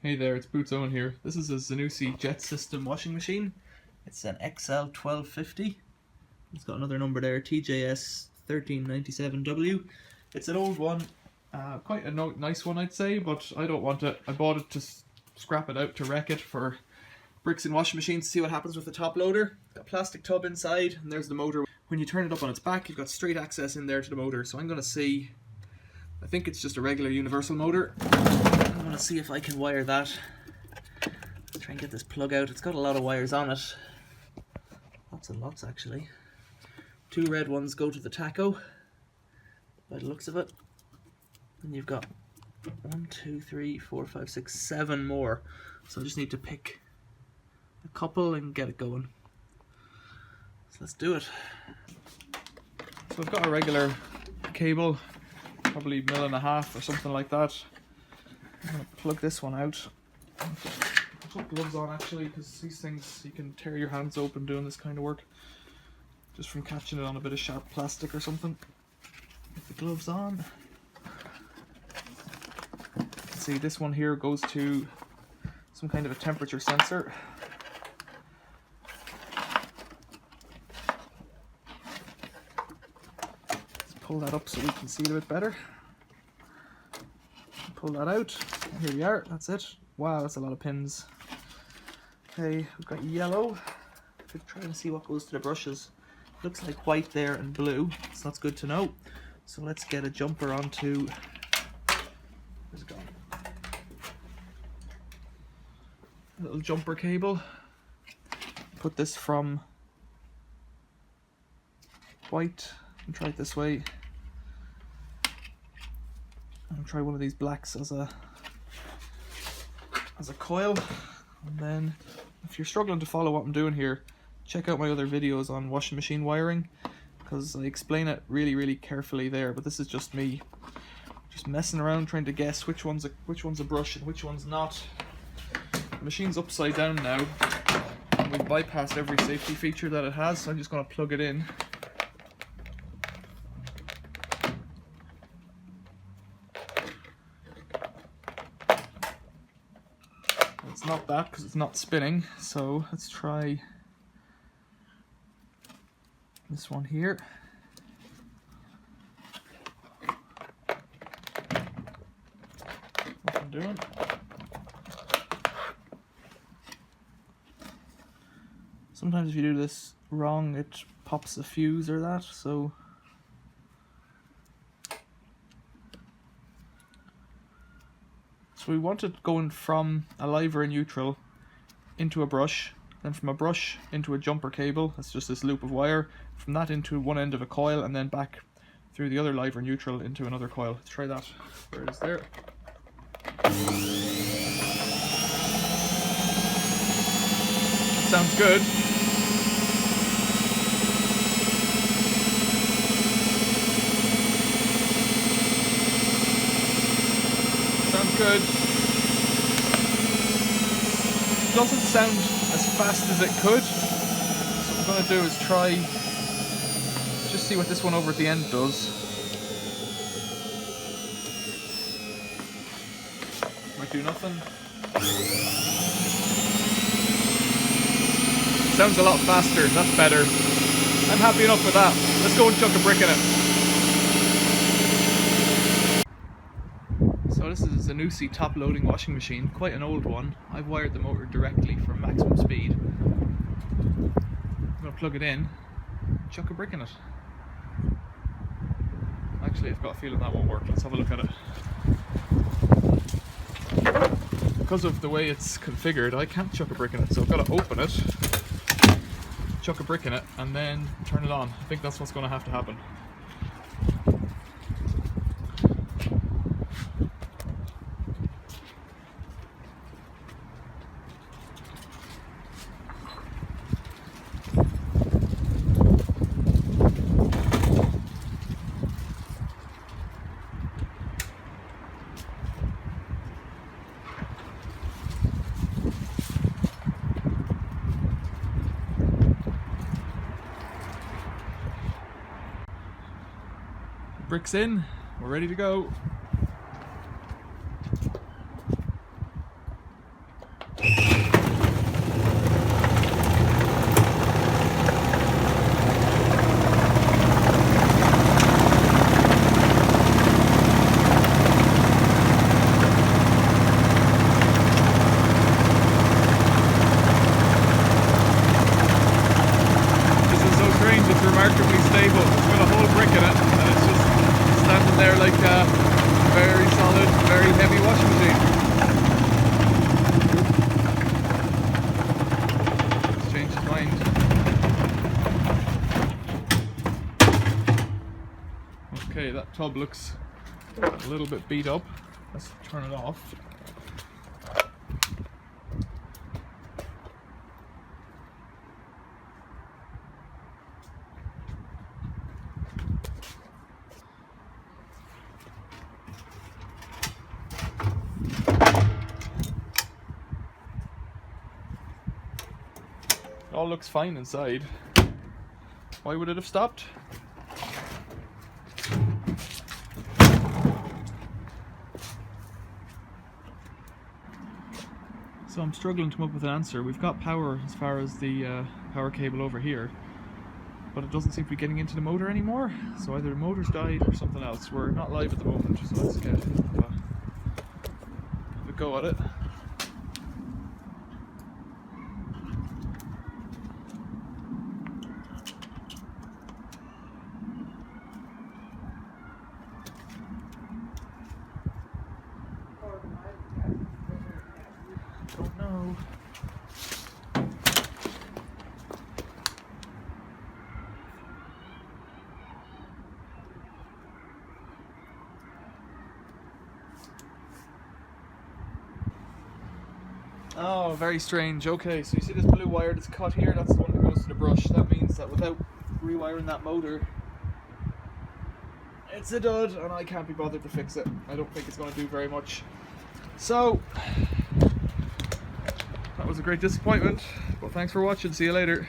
Hey there, it's Boots Owen here. This is a Zanussi jet system washing machine. It's an XL1250. It's got another number there, TJS 1397W. It's an old one, quite a nice one I'd say, but I don't want it. I bought it to scrap it out to wreck it for bricks and washing machines to see what happens with the top loader. Got a plastic tub inside, and there's the motor. When you turn it up on its back, you've got straight access in there to the motor. So I'm going to see, I think it's just a regular universal motor. I'm going to see if I can wire that. Let's try and get this plug out. It's got a lot of wires on it. Lots and lots actually. 2 red ones go to the tacho, by the looks of it. And you've got 1, 2, 3, 4, 5, 6, 7 more. So I just need to pick a couple and get it going. So let's do it. So I've got a regular cable, probably 1.5 mil or something like that. I'm going to plug this one out. I'll put gloves on actually, because these things, you can tear your hands open doing this kind of work, just from catching it on a bit of sharp plastic or something. Get the gloves on. See, this one here goes to some kind of a temperature sensor. Let's pull that up so we can see it a bit better. Pull that out. Here we are. That's it. Wow, that's a lot of pins. Okay, we've got yellow. We're trying to see what goes to the brushes. Looks like white there and blue, so that's good to know. So let's get a jumper onto. Where's it gone? A little jumper cable. Put this from white and try it this way. And try one of these blacks as a coil. And then if you're struggling to follow what I'm doing here, check out my other videos on washing machine wiring, because I explain it really carefully there. But this is just me just messing around trying to guess which one's a brush and which one's not. The machine's upside down now, and we've bypassed every safety feature that it has, so I'm just going to plug it in. It's not that, because it's not spinning, so let's try this one here. What I'm doing. Sometimes if you do this wrong, it pops a fuse or that, so we want it going from a live or a neutral into a brush, then from a brush into a jumper cable. That's just this loop of wire. From that into one end of a coil, and then back through the other live or neutral into another coil. Let's try that. There it is there. Sounds good. Sounds good. It doesn't sound as fast as it could. So what I'm going to do is try, just see what this one over at the end does. Might do nothing. Sounds a lot faster, that's better. I'm happy enough with that. Let's go and chuck a brick in it. So this is a Zanussi top loading washing machine, quite an old one. I've wired the motor directly for maximum speed. I'm going to plug it in, chuck a brick in it. Actually, I've got a feeling that won't work. Let's have a look at it. Because of the way it's configured, I can't chuck a brick in it, so I've got to open it, chuck a brick in it, and then turn it on. I think that's what's going to have to happen. Bricks in, we're ready to go. tub looks a little bit beat up. Let's turn it off. It all looks fine inside. Why would it have stopped? So I'm struggling to come up with an answer. We've got power as far as the power cable over here, but it doesn't seem to be getting into the motor anymore. So either the motor's died or something else. We're not live at the moment, so let's get a go at it. Don't know. Oh, very strange. Okay, so you see this blue wire that's cut here? That's the one that goes to the brush. That means that without rewiring that motor, it's a dud, and I can't be bothered to fix it. I don't think it's going to do very much. So, that was a great disappointment, but thanks for watching. See you later.